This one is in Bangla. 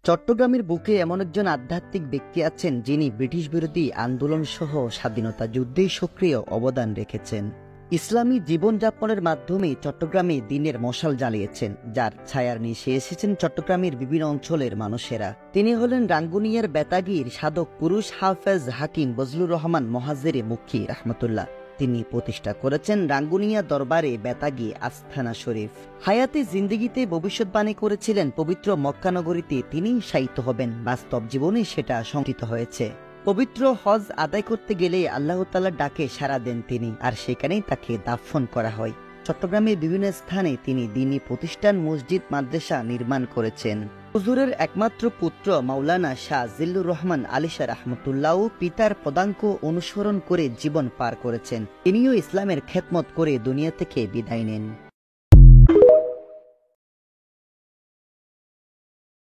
চট্টগ্রামের বুকে এমন একজন আধ্যাত্মিক ব্যক্তি আছেন যিনি ব্রিটিশ বিরোধী আন্দোলন সহ স্বাধীনতা যুদ্ধে সক্রিয় অবদান রেখেছেন। ইসলামী জীবনযাপনের মাধ্যমে চট্টগ্রামে দিনের মশাল জ্বালিয়েছেন, যার ছায়ার নিচে এসেছেন চট্টগ্রামের বিভিন্ন অঞ্চলের মানুষেরা। তিনি হলেন রাঙ্গুনিয়ার বেতাগীর সাধক পুরুষ হাফেজ হাকিম বজলুর রহমান মহাজেরে মুখী রহমতুল্লাহ। তিনি প্রতিষ্ঠা করেছেন রাঙ্গুনিয়া দরবারে বেতাগী আস্থানা শরীফ। হায়াতে জিন্দেগিতে ভবিষ্যৎবাণী করেছিলেন পবিত্র মক্কানগরীতে তিনি শায়িত হবেন। বাস্তব জীবনে সেটা সংঘটিত হয়েছে। পবিত্র হজ আদায় করতে গেলে আল্লাহ তাআলার ডাকে সাড়া দেন তিনি, আর সেখানেই তাকে দাফন করা হয়। চট্টগ্রামের বিভিন্ন স্থানে তিনি দ্বীনী প্রতিষ্ঠান, মসজিদ, মাদ্রাসা নির্মাণ করেছেন। হুজুরের একমাত্র পুত্র মাওলানা শাহ জিল্লুর রহমান আলিশা রহমতুল্লাহ পিতার পদাঙ্ক অনুসরণ করে জীবন পার করেছেন। তিনিও ইসলামের খেদমত করে দুনিয়া থেকে বিদায় নেন।